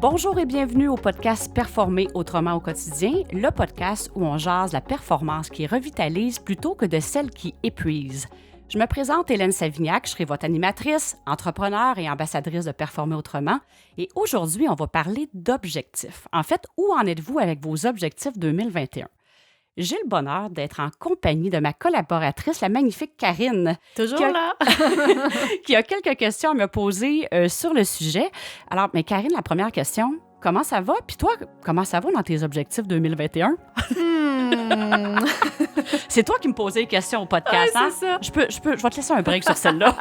Bonjour et bienvenue au podcast Performer autrement au quotidien, le podcast où on jase la performance qui revitalise plutôt que de celle qui épuise. Je me présente Hélène Savignac, je serai votre animatrice, entrepreneur et ambassadrice de Performer autrement. Et aujourd'hui, on va parler d'objectifs. En fait, où en êtes-vous avec vos objectifs 2021? J'ai le bonheur d'être en compagnie de ma collaboratrice, la magnifique Karine. Toujours là! Qui a quelques questions à me poser sur le sujet. Alors, mais Karine, la première question, comment ça va? Puis toi, comment ça va dans tes objectifs 2021? C'est toi qui me posais les questions au podcast, ouais, hein? C'est ça. Je vais te laisser un break sur celle-là.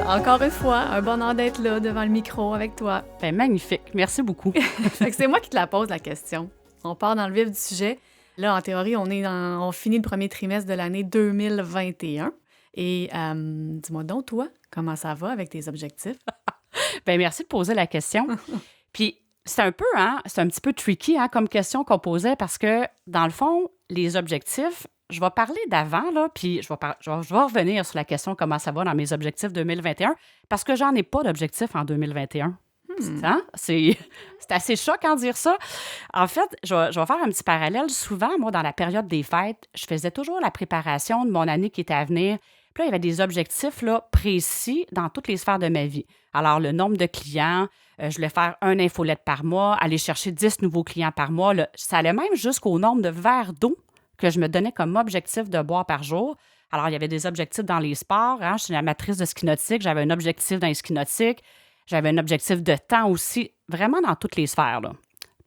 Encore une fois, un bonheur d'être là devant le micro avec toi. Ben, magnifique. Merci beaucoup. Fait que c'est moi qui te la pose, la question. On part dans le vif du sujet. Là, en théorie, on finit le premier trimestre de l'année 2021. Et dis-moi donc, toi, comment ça va avec tes objectifs? Ben, merci de poser la question. Puis, c'est un petit peu tricky comme question qu'on posait parce que, dans le fond, les objectifs, je vais parler d'avant, là, puis je vais revenir sur la question comment ça va dans mes objectifs 2021 parce que j'en ai pas d'objectifs en 2021. C'est assez choquant de dire ça. En fait, je vais faire un petit parallèle. Souvent, moi, dans la période des fêtes, je faisais toujours la préparation de mon année qui était à venir. Puis là, il y avait des objectifs là, précis dans toutes les sphères de ma vie. Alors, le nombre de clients, je voulais faire un infolette par mois, aller chercher 10 nouveaux clients par mois. Là, ça allait même jusqu'au nombre de verres d'eau que je me donnais comme objectif de boire par jour. Alors, il y avait des objectifs dans les sports. Je suis une amatrice de ski nautique. J'avais un objectif dans les ski nautiques. J'avais un objectif de temps aussi, vraiment dans toutes les sphères. Là.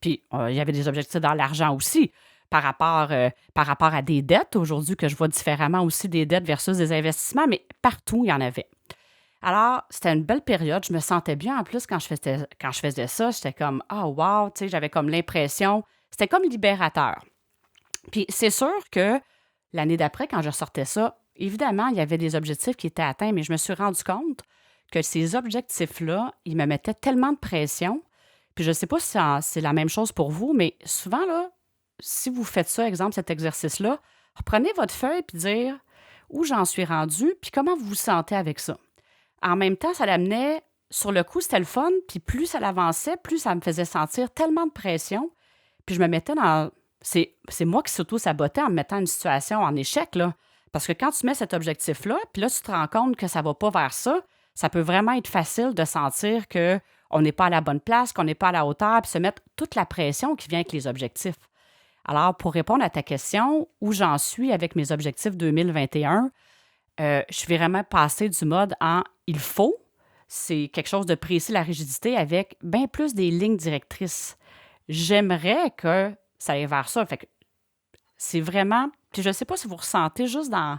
Puis, il y avait des objectifs dans l'argent aussi, par rapport à des dettes. Aujourd'hui, que je vois différemment aussi des dettes versus des investissements, mais partout, il y en avait. Alors, c'était une belle période. Je me sentais bien. En plus, quand je faisais ça, j'étais comme « Ah, wow! » Tu sais, j'avais comme l'impression, c'était comme libérateur. Puis c'est sûr que l'année d'après, quand je ressortais ça, évidemment, il y avait des objectifs qui étaient atteints, mais je me suis rendu compte que ces objectifs-là, ils me mettaient tellement de pression. Puis je ne sais pas si c'est la même chose pour vous, mais souvent, là, si vous faites ça, exemple, cet exercice-là, reprenez votre feuille puis dire où j'en suis rendu, puis comment vous vous sentez avec ça. En même temps, ça l'amenait, sur le coup, c'était le fun, puis plus ça l'avançait, plus ça me faisait sentir tellement de pression, puis je me mettais dans... C'est moi qui s'auto-sabotais en me mettant une situation en échec, là. Parce que quand tu mets cet objectif-là, puis là, tu te rends compte que ça ne va pas vers ça, ça peut vraiment être facile de sentir qu'on n'est pas à la bonne place, qu'on n'est pas à la hauteur, puis se mettre toute la pression qui vient avec les objectifs. Alors, pour répondre à ta question, où j'en suis avec mes objectifs 2021, je suis vraiment passée du mode en « il faut », c'est quelque chose de précis, la rigidité, avec bien plus des lignes directrices. J'aimerais que ça allait vers ça. Fait que c'est vraiment... Puis je ne sais pas si vous ressentez juste dans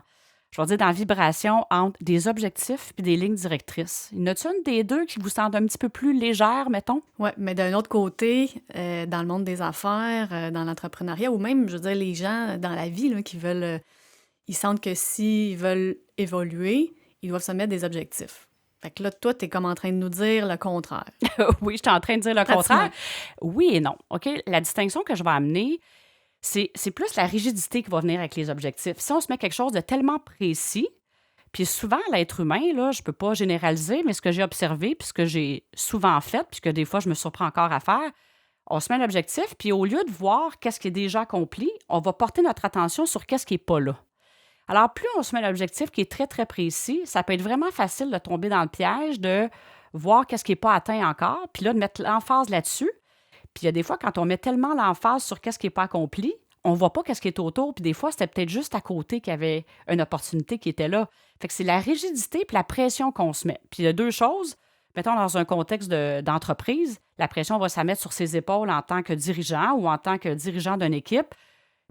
la vibration entre des objectifs puis des lignes directrices. Y en a-t-il une des deux qui vous semble un petit peu plus légère, mettons? Oui, mais d'un autre côté, dans le monde des affaires, dans l'entrepreneuriat, ou même, je veux dire, les gens dans la vie là, qui veulent... ils sentent que s'ils veulent évoluer, ils doivent se mettre des objectifs. Fait que là, toi, tu es comme en train de nous dire le contraire. Oui, je suis en train de dire le contraire. Oui et non. OK? La distinction que je vais amener, c'est plus la rigidité qui va venir avec les objectifs. Si on se met quelque chose de tellement précis, puis souvent, l'être humain, là, je ne peux pas généraliser, mais ce que j'ai observé, puis ce que j'ai souvent fait, puis que des fois, je me surprends encore à faire, on se met l'objectif, puis au lieu de voir qu'est-ce qui est déjà accompli, on va porter notre attention sur qu'est-ce qui n'est pas là. Alors, plus on se met l'objectif qui est très, très précis, ça peut être vraiment facile de tomber dans le piège de voir qu'est-ce qui n'est pas atteint encore, puis là, de mettre l'emphase là-dessus. Puis il y a des fois, quand on met tellement l'emphase sur qu'est-ce qui n'est pas accompli, on ne voit pas qu'est-ce qui est autour, puis des fois, c'était peut-être juste à côté qu'il y avait une opportunité qui était là. Fait que c'est la rigidité puis la pression qu'on se met. Puis il y a deux choses. Mettons, dans un contexte d'entreprise, la pression va se mettre sur ses épaules en tant que dirigeant ou en tant que dirigeant d'une équipe.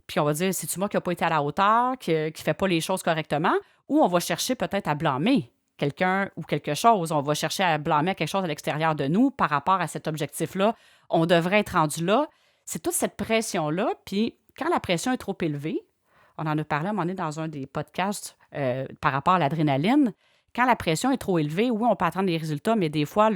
Puis on va dire, c'est-tu moi qui n'ai pas été à la hauteur, qui ne fait pas les choses correctement, ou on va chercher peut-être à blâmer quelqu'un ou quelque chose. On va chercher à blâmer quelque chose à l'extérieur de nous par rapport à cet objectif-là. On devrait être rendu là. C'est toute cette pression-là. Puis quand la pression est trop élevée, on en a parlé à un moment donné dans un des podcasts par rapport à l'adrénaline, quand la pression est trop élevée, oui, on peut attendre des résultats, mais des fois,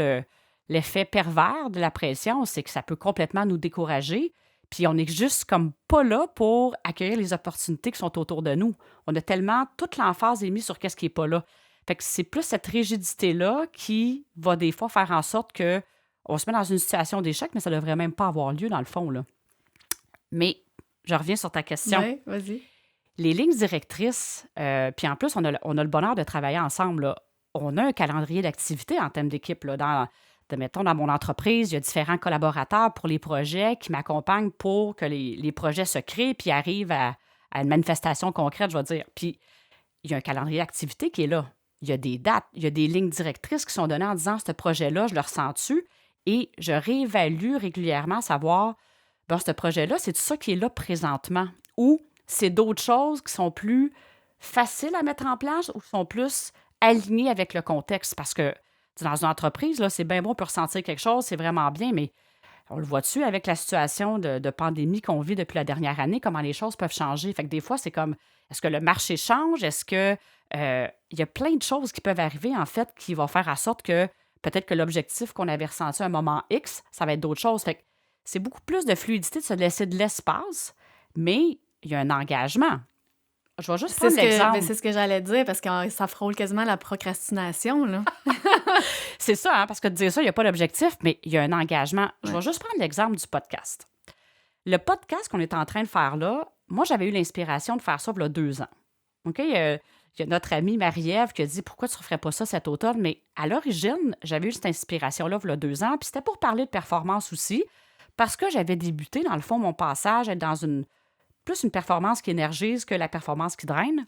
l'effet pervers de la pression, c'est que ça peut complètement nous décourager. Puis on est juste comme pas là pour accueillir les opportunités qui sont autour de nous. On a tellement, toute l'emphase est mise sur qu'est-ce qui n'est pas là. Fait que c'est plus cette rigidité-là qui va des fois faire en sorte que on se met dans une situation d'échec, mais ça ne devrait même pas avoir lieu dans le fond, là. Mais je reviens sur ta question. Oui, vas-y. Les lignes directrices, puis en plus, on a le bonheur de travailler ensemble, là. On a un calendrier d'activités en termes d'équipe, là. Mettons, dans mon entreprise, il y a différents collaborateurs pour les projets qui m'accompagnent pour que les projets se créent puis arrivent à une manifestation concrète, je vais dire. Puis, il y a un calendrier d'activités qui est là. Il y a des dates, il y a des lignes directrices qui sont données en disant, ce projet-là, je le ressens-tu? Et je réévalue régulièrement, savoir, bon, ce projet-là, c'est ça qui est là présentement? Ou c'est d'autres choses qui sont plus faciles à mettre en place ou qui sont plus alignées avec le contexte? Parce que dans une entreprise, là, c'est bien bon, on peut ressentir quelque chose, c'est vraiment bien, mais on le voit-tu avec la situation de pandémie qu'on vit depuis la dernière année, comment les choses peuvent changer? Fait que des fois, c'est comme, est-ce que le marché change? Est-ce que il y a plein de choses qui peuvent arriver, en fait, qui vont faire en sorte que peut-être que l'objectif qu'on avait ressenti à un moment X, ça va être d'autres choses. Fait que c'est beaucoup plus de fluidité, de se laisser de l'espace, mais il y a un engagement. Je vais juste prendre l'exemple. C'est ce que j'allais dire, parce que ça frôle quasiment la procrastination, là. C'est ça, hein, parce que de dire ça, il n'y a pas d'objectif, mais il y a un engagement. Je vais Ouais. juste prendre l'exemple du podcast. Le podcast qu'on est en train de faire là, moi, j'avais eu l'inspiration de faire ça il y a 2 ans. OK? Il y a notre amie Marie-Ève qui a dit « Pourquoi tu ne referais pas ça cet automne? » Mais à l'origine, j'avais eu cette inspiration-là il y a 2 ans, puis c'était pour parler de performance aussi, parce que j'avais débuté, dans le fond, mon passage, être dans plus une performance qui énergise que la performance qui draine.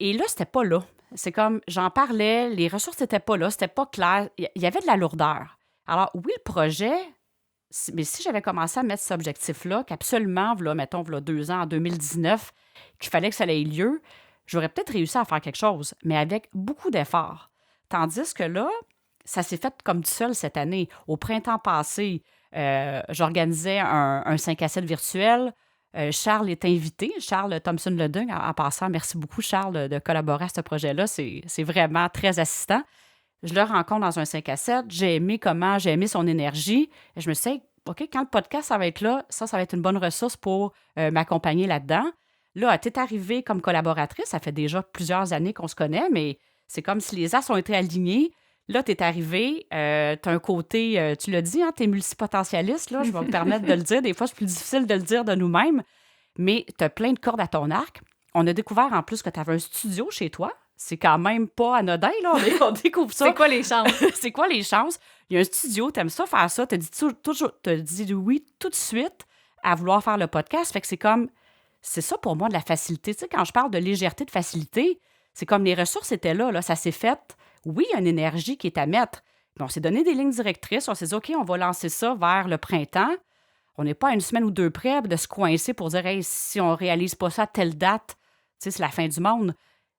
Et là, c'était pas là. C'est comme, j'en parlais, les ressources n'étaient pas là, c'était pas clair, il y avait de la lourdeur. Alors, oui, le projet, mais si j'avais commencé à mettre cet objectif-là, qu'absolument, mettons, 2 ans, en 2019, qu'il fallait que ça ait lieu, j'aurais peut-être réussi à faire quelque chose, mais avec beaucoup d'efforts. Tandis que là, ça s'est fait comme tout seul cette année. Au printemps passé, j'organisais un 5 à 7 virtuel. Charles est invité, Charles Thompson-Ledung, en passant, merci beaucoup Charles de collaborer à ce projet-là, c'est vraiment très assistant. Je le rencontre dans un 5 à 7, j'ai aimé son énergie, et je me suis dit, OK, quand le podcast ça va être là, ça va être une bonne ressource pour m'accompagner là-dedans. Là, tu es arrivée comme collaboratrice, ça fait déjà plusieurs années qu'on se connaît, mais c'est comme si les as ont été alignés. Là, tu es arrivé, tu as un côté, tu l'as dit, hein, tu es multipotentialiste, là, je vais me permettre de le dire. Des fois, c'est plus difficile de le dire de nous-mêmes, mais tu as plein de cordes à ton arc. On a découvert en plus que tu avais un studio chez toi. C'est quand même pas anodin, là, on découvre ça. C'est quoi les chances? C'est quoi les chances? Il y a un studio, tu aimes ça faire ça, tu as dit oui tout de suite à vouloir faire le podcast. Fait que c'est ça pour moi de la facilité. Tu sais, quand je parle de légèreté, de facilité, c'est comme les ressources étaient là, ça s'est fait. Oui, il y a une énergie qui est à mettre. Mais on s'est donné des lignes directrices. On s'est dit, OK, on va lancer ça vers le printemps. On n'est pas à une semaine ou 2 près de se coincer pour dire, hey, si on ne réalise pas ça à telle date, tu sais, c'est la fin du monde.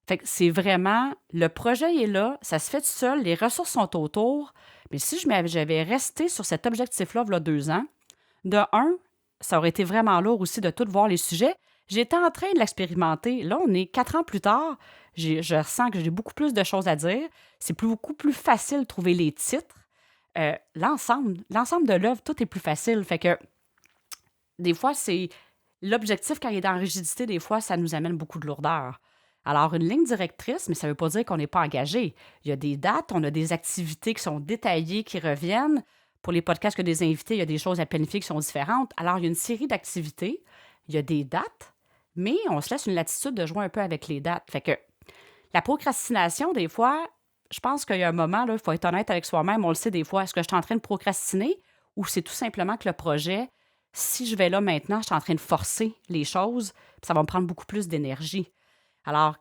Fait que c'est vraiment, le projet est là, ça se fait tout seul, les ressources sont autour. Mais si j'avais resté sur cet objectif-là, il y a 2 ans, de un, ça aurait été vraiment lourd aussi de tout voir les sujets. J'étais en train de l'expérimenter. Là, on est 4 ans plus tard. Je ressens que j'ai beaucoup plus de choses à dire. C'est beaucoup plus facile de trouver les titres. L'ensemble de l'œuvre, tout est plus facile. Fait que des fois, c'est l'objectif, quand il est dans la rigidité, des fois, ça nous amène beaucoup de lourdeur. Alors, une ligne directrice, mais ça ne veut pas dire qu'on n'est pas engagé. Il y a des dates, on a des activités qui sont détaillées, qui reviennent. Pour les podcasts que des invités, il y a des choses à planifier qui sont différentes. Alors, il y a une série d'activités, il y a des dates, mais on se laisse une latitude de jouer un peu avec les dates. Fait que la procrastination, des fois, je pense qu'il y a un moment, il faut être honnête avec soi-même, on le sait des fois, est-ce que je suis en train de procrastiner ou c'est tout simplement que le projet, si je vais là maintenant, je suis en train de forcer les choses, puis ça va me prendre beaucoup plus d'énergie. Alors,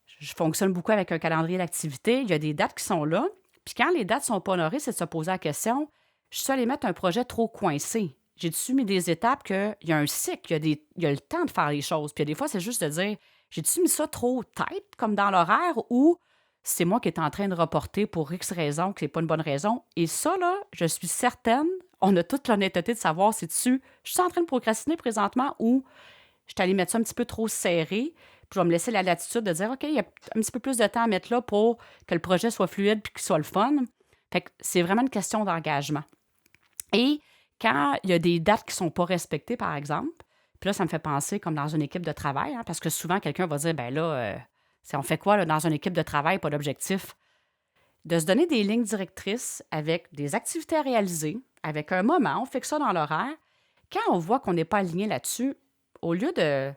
je fonctionne beaucoup avec un calendrier d'activité, il y a des dates qui sont là, puis quand les dates ne sont pas honorées, c'est de se poser la question, je suis allée mettre un projet trop coincé. J'ai-tu mis des étapes qu'il y a un cycle, il y a le temps de faire les choses. Puis des fois, c'est juste de dire, j'ai-tu mis ça trop tight, comme dans l'horaire, ou c'est moi qui est en train de reporter pour X raison, que c'est pas une bonne raison. Et ça, là, je suis certaine, on a toute l'honnêteté de savoir je suis en train de procrastiner présentement ou je suis allée mettre ça un petit peu trop serré, puis je vais me laisser la latitude de dire, OK, il y a un petit peu plus de temps à mettre là pour que le projet soit fluide puis qu'il soit le fun. Fait que c'est vraiment une question d'engagement. Et quand il y a des dates qui ne sont pas respectées, par exemple, puis là, ça me fait penser comme dans une équipe de travail, hein, parce que souvent, quelqu'un va dire, ben là, on fait quoi là, dans une équipe de travail, pas d'objectif? De se donner des lignes directrices avec des activités à réaliser, avec un moment, on fixe ça dans l'horaire. Quand on voit qu'on n'est pas aligné là-dessus, au lieu de,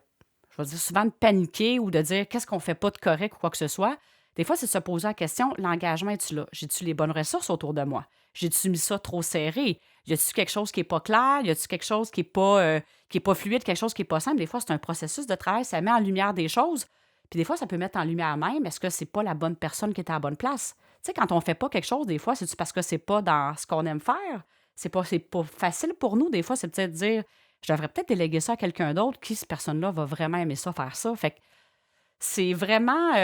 je vais dire souvent de paniquer ou de dire qu'est-ce qu'on fait pas de correct ou quoi que ce soit, des fois, c'est de se poser la question, l'engagement est-tu là? J'ai-tu les bonnes ressources autour de moi? J'ai-tu mis ça trop serré? Y a-tu quelque chose qui n'est pas clair? Y a-tu quelque chose qui est pas fluide, quelque chose qui n'est pas simple? Des fois, c'est un processus de travail, ça met en lumière des choses. Puis des fois, ça peut mettre en lumière même, est-ce que c'est pas la bonne personne qui est à la bonne place? Tu sais, quand on fait pas quelque chose, des fois, c'est-tu parce que c'est pas dans ce qu'on aime faire? C'est pas facile pour nous. Des fois, c'est peut-être dire, je devrais peut-être déléguer ça à quelqu'un d'autre qui, cette personne-là, va vraiment aimer ça, faire ça. Fait que c'est vraiment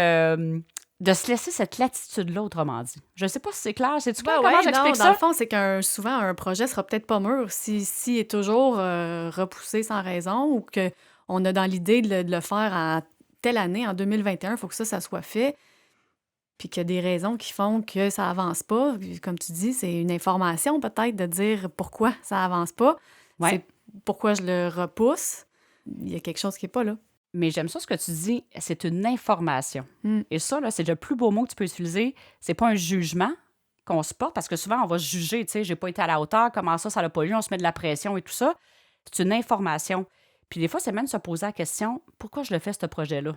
de se laisser cette latitude-là, autrement dit. Je sais pas si c'est clair. Sais-tu clair comment j'explique dans ça? le fond, c'est souvent, un projet sera peut-être pas mûr si est toujours repoussé sans raison ou qu'on a dans l'idée de le faire à telle année, en 2021, il faut que ça soit fait. Puis qu'il y a des raisons qui font que ça avance pas. Comme tu dis, c'est une information peut-être de dire pourquoi ça avance pas. Ouais. C'est pourquoi je le repousse. Il y a quelque chose qui est pas là. Mais j'aime ça ce que tu dis, c'est une information. Mm. Et ça, là, c'est le plus beau mot que tu peux utiliser. C'est pas un jugement qu'on se porte, parce que souvent, on va se juger, tu sais, j'ai pas été à la hauteur, comment ça l'a pas eu, on se met de la pression et tout ça. C'est une information. Puis des fois, c'est même de se poser la question, pourquoi je le fais, ce projet-là?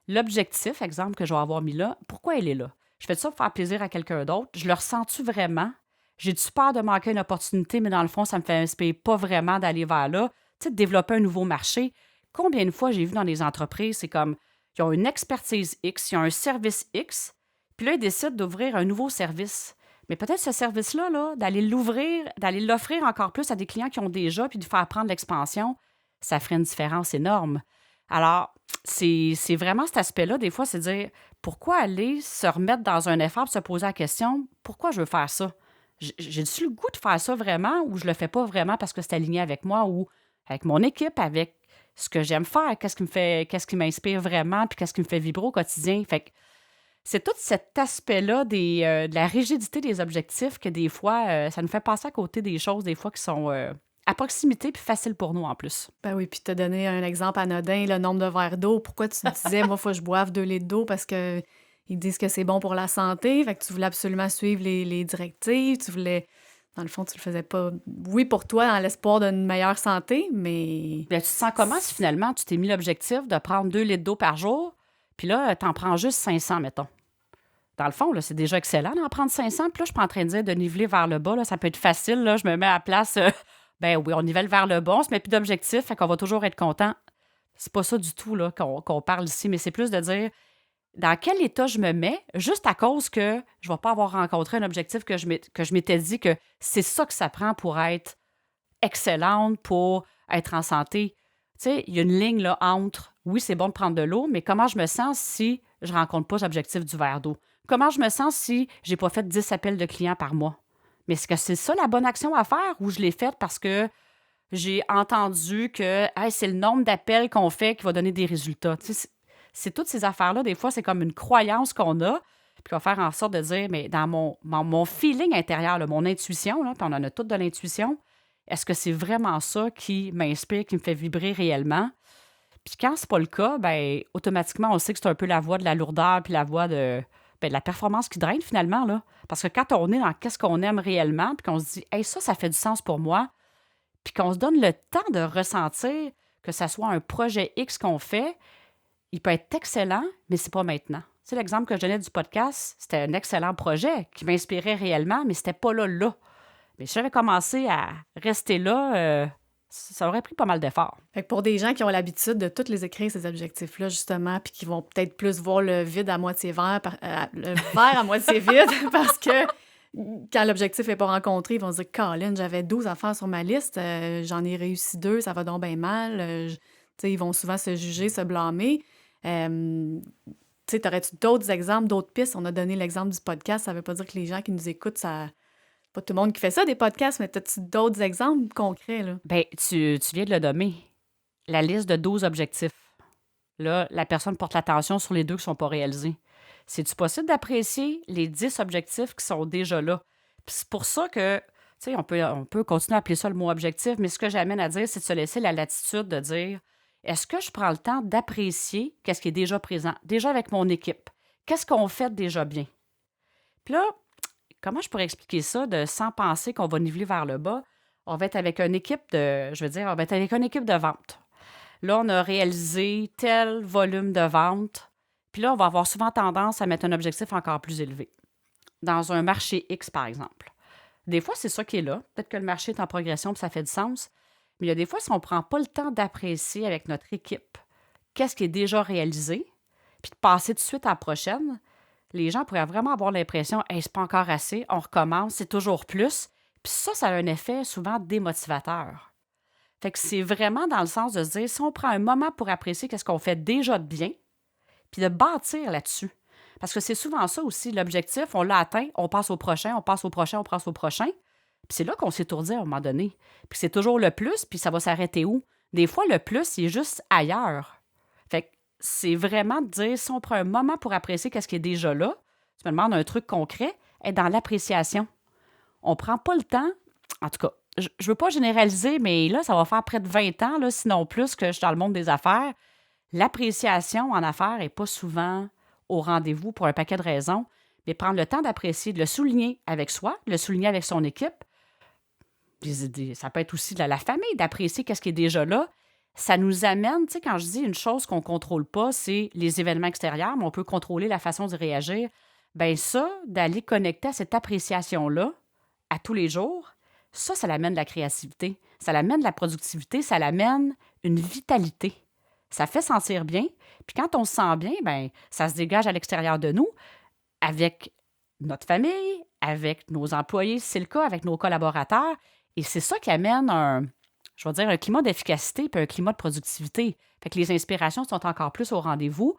L'objectif, exemple, que je vais avoir mis là, pourquoi il est là? Je fais ça pour faire plaisir à quelqu'un d'autre? Je le ressens-tu vraiment? J'ai-tu peur de manquer une opportunité, mais dans le fond, ça me fait inspirer pas vraiment d'aller vers là? Tu sais, de développer un nouveau marché. Combien de fois j'ai vu dans des entreprises, c'est comme, ils ont une expertise X, ils ont un service X, puis là, ils décident d'ouvrir un nouveau service. Mais peut-être ce service-là, là, d'aller l'offrir encore plus à des clients qui ont déjà, puis de faire prendre l'expansion, ça ferait une différence énorme. Alors, c'est vraiment cet aspect-là, des fois, c'est de dire, pourquoi aller se remettre dans un effort, se poser la question, pourquoi je veux faire ça? J'ai-tu le goût de faire ça vraiment ou je le fais pas vraiment parce que c'est aligné avec moi ou avec mon équipe, avec ce que j'aime faire, qu'est-ce qui m'inspire vraiment, puis qu'est-ce qui me fait vibrer au quotidien. Fait que c'est tout cet aspect-là de la rigidité des objectifs que des fois, ça nous fait passer à côté des choses, des fois, qui sont à proximité puis faciles pour nous en plus. Ben oui, puis tu as donné un exemple anodin, le nombre de verres d'eau. Pourquoi tu disais, moi, il faut que je boive 2 litres d'eau parce que ils disent que c'est bon pour la santé. Fait que tu voulais absolument suivre les directives. Tu voulais... Dans le fond, tu le faisais pas, oui, pour toi, dans l'espoir d'une meilleure santé, mais... Bien, tu te sens comment si finalement tu t'es mis l'objectif de prendre 2 litres d'eau par jour, puis là, tu en prends juste 500, mettons. Dans le fond, là, c'est déjà excellent d'en prendre 500. Puis là, je suis pas en train de dire de niveler vers le bas. Là, ça peut être facile. Là, je me mets à la place. Ben oui, on nivelle vers le bas. On se met plus d'objectifs. Fait qu'on va toujours être content. C'est pas ça du tout là, qu'on parle ici. Mais c'est plus de dire dans quel état je me mets, juste à cause que je vais pas avoir rencontré un objectif que je m'étais dit que c'est ça que ça prend pour être excellente, pour être en santé. Tu sais, il y a une ligne là, entre, oui, c'est bon de prendre de l'eau, mais comment je me sens si je rencontre pas l'objectif du verre d'eau? Comment je me sens si j'ai pas fait 10 appels de clients par mois? Mais est-ce que c'est ça la bonne action à faire ou je l'ai faite parce que j'ai entendu que hey, c'est le nombre d'appels qu'on fait qui va donner des résultats? Tu sais, c'est toutes ces affaires-là, des fois, c'est comme une croyance qu'on a, puis qu'on va faire en sorte de dire, mais dans mon feeling intérieur, là, mon intuition, là, puis on en a toutes de l'intuition, est-ce que c'est vraiment ça qui m'inspire, qui me fait vibrer réellement? Puis quand c'est pas le cas, bien, automatiquement, on sait que c'est un peu la voie de la lourdeur puis la voie de la performance qui draine finalement, là. Parce que quand on est dans qu'est-ce qu'on aime réellement, puis qu'on se dit, hey, ça fait du sens pour moi, puis qu'on se donne le temps de ressentir que ça soit un projet X qu'on fait, il peut être excellent, mais c'est pas maintenant. Tu sais, l'exemple que je donnais du podcast, c'était un excellent projet qui m'inspirait réellement, mais c'était pas là. Mais si j'avais commencé à rester là, ça aurait pris pas mal d'efforts. Fait que pour des gens qui ont l'habitude de tous les écrire, ces objectifs-là, justement, puis qui vont peut-être plus voir le vide à moitié vert, le verre à moitié vide, parce que quand l'objectif n'est pas rencontré, ils vont se dire « Colin, j'avais 12 affaires sur ma liste, j'en ai réussi 2, ça va donc bien mal. Tu sais, ils vont souvent se juger, se blâmer. Tu sais, t'aurais-tu d'autres exemples, d'autres pistes? On a donné l'exemple du podcast, ça veut pas dire que les gens qui nous écoutent, ça... Pas tout le monde qui fait ça, des podcasts, mais as-tu d'autres exemples concrets, là? Bien, tu viens de le nommer. La liste de 12 objectifs. Là, la personne porte l'attention sur les 2 qui ne sont pas réalisés. C'est-tu possible d'apprécier les 10 objectifs qui sont déjà là? C'est pour ça que, tu sais, on peut continuer à appeler ça le mot objectif, mais ce que j'amène à dire, c'est de se laisser la latitude de dire, est-ce que je prends le temps d'apprécier qu'est-ce qui est déjà présent, déjà avec mon équipe? Qu'est-ce qu'on fait déjà bien? Puis là, comment je pourrais expliquer ça sans penser qu'on va niveler vers le bas? On va être avec une équipe on va être avec une équipe de vente. Là, on a réalisé tel volume de vente. Puis là, on va avoir souvent tendance à mettre un objectif encore plus élevé. Dans un marché X, par exemple. Des fois, c'est ça qui est là. Peut-être que le marché est en progression puis ça fait du sens. Mais il y a des fois, si on ne prend pas le temps d'apprécier avec notre équipe qu'est-ce qui est déjà réalisé, puis de passer tout de suite à la prochaine, les gens pourraient vraiment avoir l'impression « Hey, c'est pas encore assez, on recommence, c'est toujours plus ». Puis ça a un effet souvent démotivateur. Fait que c'est vraiment dans le sens de se dire, si on prend un moment pour apprécier qu'est-ce qu'on fait déjà de bien, puis de bâtir là-dessus. Parce que c'est souvent ça aussi, l'objectif, on l'a atteint, on passe au prochain, on passe au prochain, on passe au prochain. Puis c'est là qu'on s'étourdit à un moment donné. Puis c'est toujours le plus, puis ça va s'arrêter où? Des fois, le plus, il est juste ailleurs. Fait que c'est vraiment de dire, si on prend un moment pour apprécier qu'est-ce qui est déjà là, tu me demandes un truc concret, être dans l'appréciation. On prend pas le temps, en tout cas, je veux pas généraliser, mais là, ça va faire près de 20 ans, là, sinon plus, que je suis dans le monde des affaires. L'appréciation en affaires n'est pas souvent au rendez-vous pour un paquet de raisons, mais prendre le temps d'apprécier, de le souligner avec soi, de le souligner avec son équipe. Ça peut être aussi de la famille, d'apprécier qu'est-ce qui est déjà là. Ça nous amène, tu sais, quand je dis une chose qu'on ne contrôle pas, c'est les événements extérieurs, mais on peut contrôler la façon de réagir. Bien ça, d'aller connecter à cette appréciation-là à tous les jours, ça l'amène de la créativité, ça l'amène de la productivité, ça l'amène une vitalité. Ça fait sentir bien. Puis quand on se sent bien, bien, ça se dégage à l'extérieur de nous, avec notre famille, avec nos employés, si c'est le cas, avec nos collaborateurs. Et c'est ça qui amène un climat d'efficacité puis un climat de productivité. Fait que les inspirations sont encore plus au rendez-vous.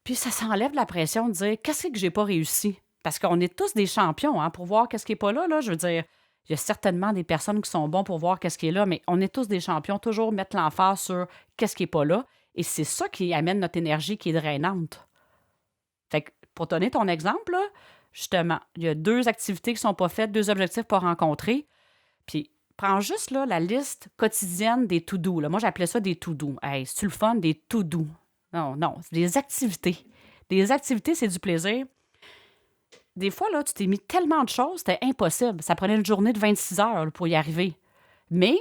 Puis ça s'enlève de la pression de dire « Qu'est-ce que j'ai pas réussi? » Parce qu'on est tous des champions pour voir qu'est-ce qui n'est pas là, là. Je veux dire, il y a certainement des personnes qui sont bons pour voir qu'est-ce qui est là, mais on est tous des champions, toujours mettre l'emphase sur qu'est-ce qui n'est pas là. Et c'est ça qui amène notre énergie qui est drainante. Fait que, pour donner ton exemple, là, justement, il y a 2 activités qui ne sont pas faites, 2 objectifs pas rencontrés. Puis, prends juste là, la liste quotidienne des to-do. Là. Moi, j'appelais ça des to-do. Hey, c'est-tu le fun? Des to-do. Non, c'est des activités. Des activités, c'est du plaisir. Des fois, là, tu t'es mis tellement de choses, c'était impossible. Ça prenait une journée de 26 heures là, pour y arriver. Mais,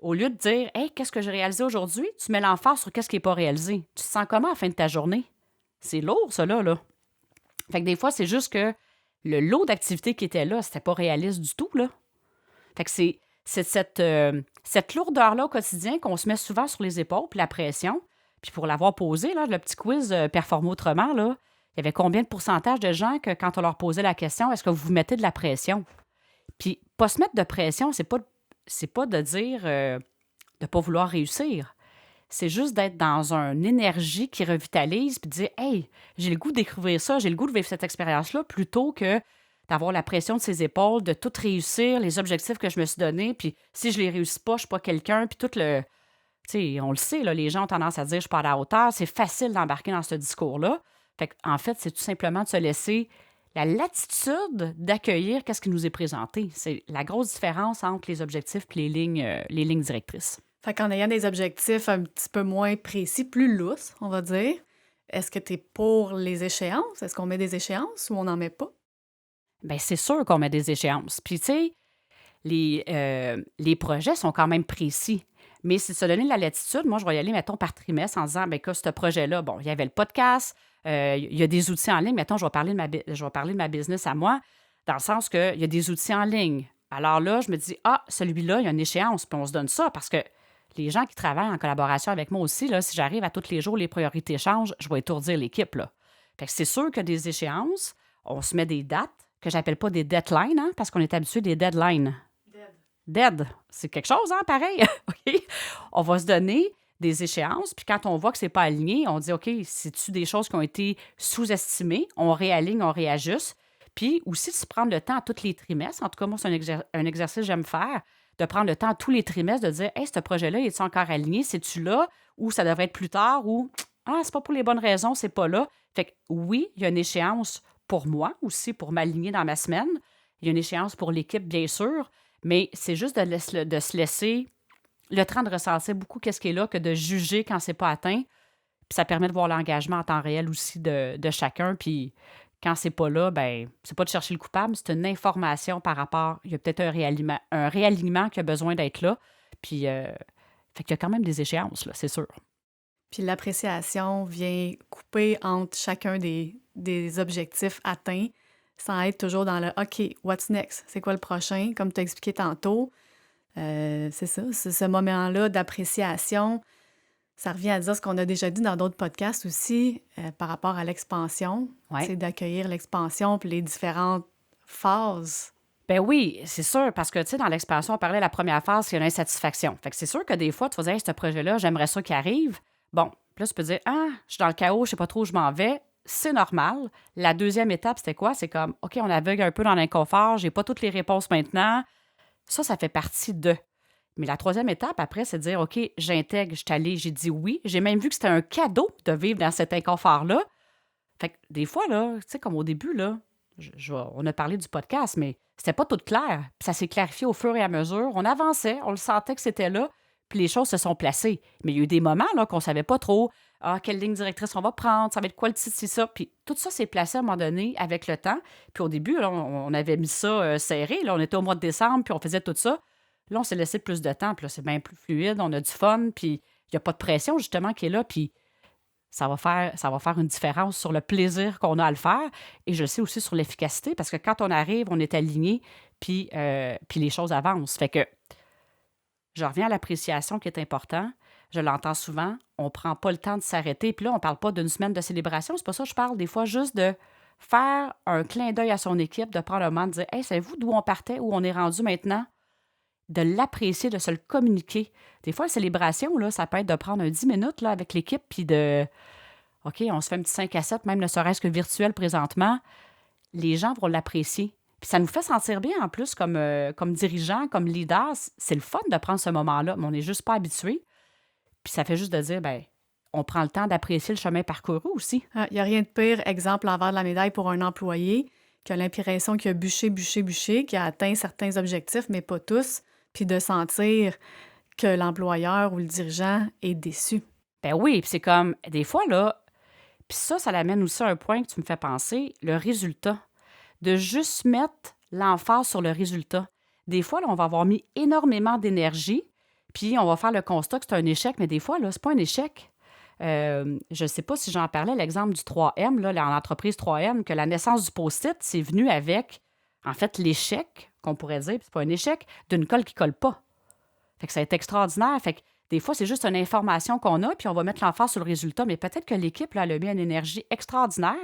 au lieu de dire « Hey, qu'est-ce que j'ai réalisé aujourd'hui? » Tu mets l'emphase sur qu'est-ce qui n'est pas réalisé. Tu te sens comment à la fin de ta journée? C'est lourd, ça, là. Fait que des fois, c'est juste que le lot d'activités qui était là, c'était pas réaliste du tout, là. Fait que c'est cette lourdeur-là au quotidien qu'on se met souvent sur les épaules, puis la pression. Puis pour l'avoir posé, là, le petit quiz Performe autrement, là, il y avait combien de pourcentage de gens que quand on leur posait la question, est-ce que vous vous mettez de la pression? Puis pas se mettre de pression, c'est pas de dire de ne pas vouloir réussir. C'est juste d'être dans une énergie qui revitalise puis de dire « Hey, j'ai le goût de découvrir ça, j'ai le goût de vivre cette expérience-là » plutôt que d'avoir la pression de ses épaules, de tout réussir, les objectifs que je me suis donnés, puis si je les réussis pas, je suis pas quelqu'un, puis tout le... Tu sais, on le sait, là, les gens ont tendance à dire « Je suis pas à la hauteur », c'est facile d'embarquer dans ce discours-là. Fait en fait, c'est tout simplement de se laisser la latitude d'accueillir qu'est-ce qui nous est présenté. C'est la grosse différence entre les objectifs et les lignes directrices. Fait qu'en ayant des objectifs un petit peu moins précis, plus lousses, on va dire, est-ce que tu es pour les échéances? Est-ce qu'on met des échéances ou on n'en met pas? Bien, c'est sûr qu'on met des échéances. Puis, tu sais, les projets sont quand même précis. Mais si se donner la latitude, moi, je vais y aller, mettons, par trimestre en disant, bien, que ce projet-là, bon, il y avait le podcast, il y a des outils en ligne. Mettons, je vais parler de ma business à moi, dans le sens qu'il y a des outils en ligne. Alors là, je me dis, celui-là, il y a une échéance, puis on se donne ça parce que les gens qui travaillent en collaboration avec moi aussi, là, si j'arrive à tous les jours, les priorités changent, je vais étourdir l'équipe, là. Fait que c'est sûr que des échéances, on se met des dates, que j'appelle pas des deadlines, parce qu'on est habitué des deadlines. Dead. C'est quelque chose, pareil. OK? On va se donner des échéances, puis quand on voit que c'est pas aligné, on dit, OK, c'est-tu des choses qui ont été sous-estimées? On réaligne, on réajuste. Puis aussi, de se prendre le temps à tous les trimestres. En tout cas, moi, c'est un exercice que j'aime faire, de prendre le temps à tous les trimestres de dire, « Hey, ce projet-là, est-il encore aligné? C'est-tu là? Ou ça devrait être plus tard? Ou, c'est pas pour les bonnes raisons, c'est pas là. » Fait que oui, il y a une échéance pour moi aussi, pour m'aligner dans ma semaine, Il y a une échéance pour l'équipe, bien sûr, mais c'est juste de se laisser le temps de ressentir beaucoup qu'est-ce qui est là que de juger quand c'est pas atteint. Puis ça permet de voir l'engagement en temps réel aussi de chacun. Puis quand c'est pas là, ben c'est pas de chercher le coupable, c'est une information par rapport. Il y a peut-être un réalignement qui a besoin d'être là. Puis fait qu'il y a quand même des échéances, là, c'est sûr. Puis l'appréciation vient couper entre chacun des objectifs atteints sans être toujours dans le OK, what's next? C'est quoi le prochain? Comme tu as expliqué tantôt, c'est ça, c'est ce moment-là d'appréciation. Ça revient à dire ce qu'on a déjà dit dans d'autres podcasts aussi par rapport à l'expansion. Ouais. C'est d'accueillir l'expansion puis les différentes phases. Ben oui, c'est sûr, parce que, tu sais, dans l'expansion, on parlait de la première phase, c'est l'insatisfaction. Fait que c'est sûr que des fois, tu vas dire, hey, ce projet-là, j'aimerais ça qu'il arrive. Bon, puis là, tu peux dire, ah, je suis dans le chaos, je sais pas trop où je m'en vais. C'est normal. La deuxième étape, c'était quoi? C'est comme, OK, on aveugle un peu dans l'inconfort, j'ai pas toutes les réponses maintenant. Ça fait partie de. Mais la troisième étape, après, c'est de dire, OK, j'intègre, je suis allée, j'ai dit oui. J'ai même vu que c'était un cadeau de vivre dans cet inconfort-là. Fait que des fois, là, tu sais, comme au début, là, on a parlé du podcast, mais c'était pas tout clair. Puis ça s'est clarifié au fur et à mesure. On avançait, on le sentait que c'était là, puis les choses se sont placées. Mais il y a eu des moments là, qu'on savait pas trop, quelle ligne directrice on va prendre, ça va être quoi le titre, c'est ça. Puis tout ça s'est placé à un moment donné avec le temps. Puis au début, là, on avait mis ça serré. Là, on était au mois de décembre, puis on faisait tout ça. Là, on s'est laissé plus de temps, puis là, c'est bien plus fluide, on a du fun, puis il n'y a pas de pression, justement, qui est là, puis ça va faire une différence sur le plaisir qu'on a à le faire. Et je le sais aussi sur l'efficacité, parce que quand on arrive, on est aligné, puis les choses avancent. Fait que je reviens à l'appréciation qui est important. Je l'entends souvent. On ne prend pas le temps de s'arrêter. Puis là, on ne parle pas d'une semaine de célébration. C'est pas ça que je parle. Des fois, juste de faire un clin d'œil à son équipe, de prendre un moment, de dire « Hey, savez-vous d'où on partait, où on est rendu maintenant? » De l'apprécier, de se le communiquer. Des fois, la célébration, là, ça peut être de prendre un 10 minutes là, avec l'équipe, puis de OK, on se fait un petit 5 à 7, même ne serait-ce que virtuel présentement. Les gens vont l'apprécier. Puis ça nous fait sentir bien en plus comme dirigeant, comme leader. C'est le fun de prendre ce moment-là, mais on n'est juste pas habitué. Puis ça fait juste de dire, ben on prend le temps d'apprécier le chemin parcouru aussi. Il n'y a rien de pire, exemple, l'envers de la médaille pour un employé qui a l'impression qu'il a bûché, qui a atteint certains objectifs, mais pas tous, puis de sentir que l'employeur ou le dirigeant est déçu. Ben oui, puis c'est comme, des fois, là, puis ça l'amène aussi à un point que tu me fais penser, le résultat. De juste mettre l'emphase sur le résultat. Des fois, là, on va avoir mis énormément d'énergie, puis on va faire le constat que c'est un échec, mais des fois, là, c'est pas un échec. Je ne sais pas si j'en parlais, l'exemple du 3M, là, l'entreprise 3M, que la naissance du post-it, c'est venu avec, en fait, l'échec, qu'on pourrait dire, puis c'est pas un échec, d'une colle qui colle pas. Fait que ça a été extraordinaire. Fait que des fois, c'est juste une information qu'on a, puis on va mettre l'emphase sur le résultat, mais peut-être que l'équipe, là, elle a mis une énergie extraordinaire.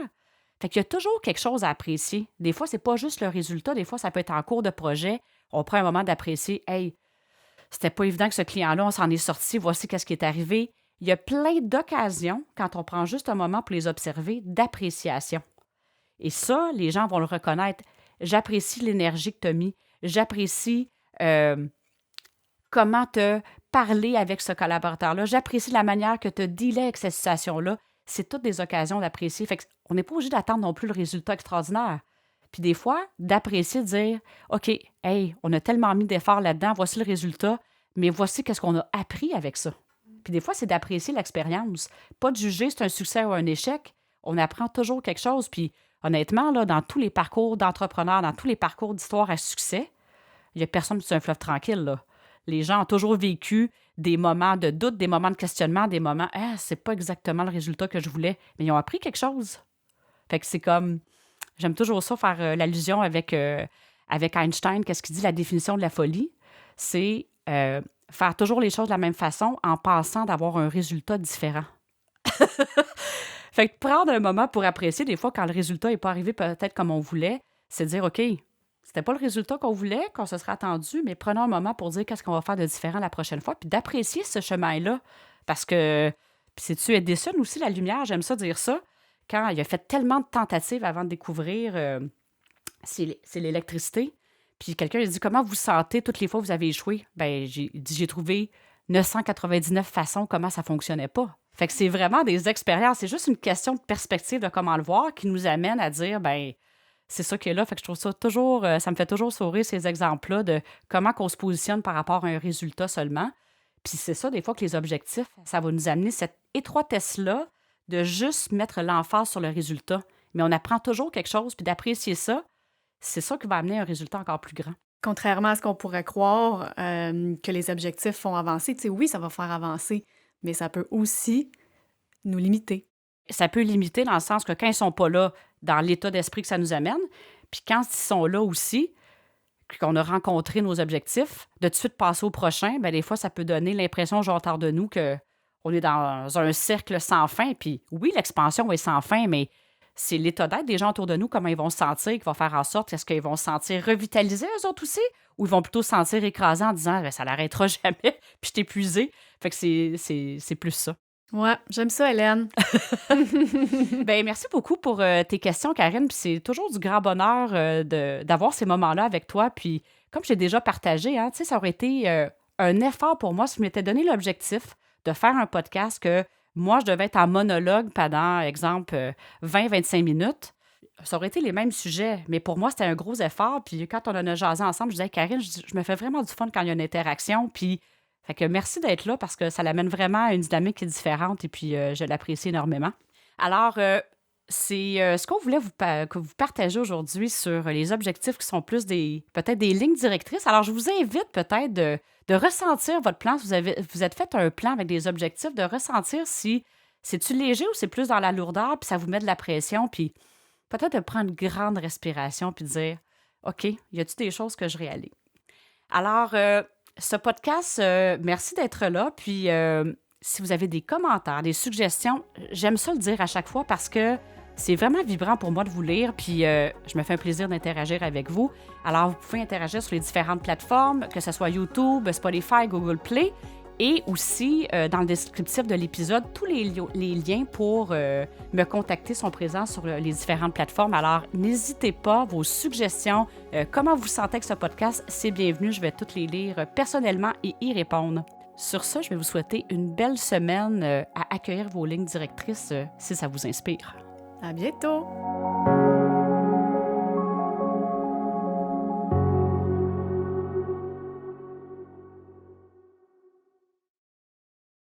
Fait qu'il y a toujours quelque chose à apprécier. Des fois, c'est pas juste le résultat, des fois, ça peut être en cours de projet. On prend un moment d'apprécier, hey, c'était pas évident que ce client-là, on s'en est sorti, voici qu'est-ce qui est arrivé. Il y a plein d'occasions, quand on prend juste un moment pour les observer, d'appréciation. Et ça, les gens vont le reconnaître. J'apprécie l'énergie que tu as mis. J'apprécie comment te parler avec ce collaborateur-là. J'apprécie la manière que tu dealais avec cette situation-là. C'est toutes des occasions d'apprécier. Fait qu'on n'est pas obligé d'attendre non plus le résultat extraordinaire. Puis des fois, d'apprécier, de dire « OK, hey, on a tellement mis d'efforts là-dedans, voici le résultat, mais voici qu'est-ce qu'on a appris avec ça. » Puis des fois, c'est d'apprécier l'expérience. Pas de juger si c'est un succès ou un échec. On apprend toujours quelque chose. Puis honnêtement, là, dans tous les parcours d'entrepreneurs, dans tous les parcours d'histoire à succès, il n'y a personne qui est un fleuve tranquille, là. Les gens ont toujours vécu des moments de doute, des moments de questionnement, des moments « Ah, c'est pas exactement le résultat que je voulais. » Mais ils ont appris quelque chose. Fait que c'est comme... J'aime toujours ça, faire l'allusion avec Einstein. Qu'est-ce qu'il dit, la définition de la folie? C'est faire toujours les choses de la même façon en pensant d'avoir un résultat différent. Fait que prendre un moment pour apprécier, des fois, quand le résultat n'est pas arrivé peut-être comme on voulait, c'est de dire « OK, c'était pas le résultat qu'on voulait, qu'on se serait attendu, mais prenons un moment pour dire qu'est-ce qu'on va faire de différent la prochaine fois, puis d'apprécier ce chemin-là. Parce que, puis sais-tu, Edison aussi, la lumière, j'aime ça dire ça, quand il a fait tellement de tentatives avant de découvrir c'est l'électricité, puis quelqu'un a dit « Comment vous sentez toutes les fois que vous avez échoué? » Ben, j'ai trouvé 999 façons comment ça fonctionnait pas. Fait que c'est vraiment des expériences, c'est juste une question de perspective de comment le voir qui nous amène à dire « Ben, c'est ça qui est là. Fait que je trouve ça toujours, ça me fait toujours sourire ces exemples-là de comment qu'on se positionne par rapport à un résultat seulement. Puis c'est ça, des fois, que les objectifs, ça va nous amener cette étroitesse-là de juste mettre l'emphase sur le résultat. Mais on apprend toujours quelque chose, puis d'apprécier ça, c'est ça qui va amener un résultat encore plus grand. Contrairement à ce qu'on pourrait croire, que les objectifs font avancer, tu sais, oui, ça va faire avancer, mais ça peut aussi nous limiter. Ça peut limiter dans le sens que quand ils sont pas là, dans l'état d'esprit que ça nous amène, puis quand ils sont là aussi, puis qu'on a rencontré nos objectifs, de tout de suite passer au prochain, bien, des fois, ça peut donner l'impression aux gens autour de nous qu'on est dans un cercle sans fin. Puis oui, l'expansion est sans fin, mais c'est l'état d'être des gens autour de nous, comment ils vont se sentir, qui va faire en sorte, est-ce qu'ils vont se sentir revitalisés, eux autres aussi, ou ils vont plutôt se sentir écrasés en disant « ça n'arrêtera jamais, puis je suis épuisé ». Fait que c'est plus ça. Ouais, j'aime ça, Hélène. Ben merci beaucoup pour tes questions, Karine. Puis c'est toujours du grand bonheur d'avoir ces moments-là avec toi. Puis comme j'ai déjà partagé, hein, tu sais, ça aurait été un effort pour moi si je m'étais donné l'objectif de faire un podcast que moi, je devais être en monologue pendant, exemple, 20-25 minutes. Ça aurait été les mêmes sujets, mais pour moi, c'était un gros effort. Puis quand on en a jasé ensemble, je disais, Karine, je me fais vraiment du fun quand il y a une interaction. Puis fait que merci d'être là parce que ça l'amène vraiment à une dynamique qui est différente et puis je l'apprécie énormément. Alors, c'est ce qu'on voulait que vous partagez aujourd'hui sur les objectifs qui sont plus peut-être des lignes directrices. Alors, je vous invite peut-être de ressentir votre plan. Si vous êtes fait un plan avec des objectifs, de ressentir si c'est-tu léger ou c'est plus dans la lourdeur, puis ça vous met de la pression, puis peut-être de prendre une grande respiration puis de dire, OK, y a-t-il des choses que je réalise? Alors, ce podcast, merci d'être là. Puis, si vous avez des commentaires, des suggestions, j'aime ça le dire à chaque fois parce que c'est vraiment vibrant pour moi de vous lire. Puis, je me fais un plaisir d'interagir avec vous. Alors, vous pouvez interagir sur les différentes plateformes, que ce soit YouTube, Spotify, Google Play. Et aussi, dans le descriptif de l'épisode, tous les liens pour me contacter sont présents sur les différentes plateformes. Alors, n'hésitez pas, vos suggestions, comment vous sentez avec ce podcast, c'est bienvenu. Je vais toutes les lire personnellement et y répondre. Sur ça, je vais vous souhaiter une belle semaine à accueillir vos lignes directrices si ça vous inspire. À bientôt!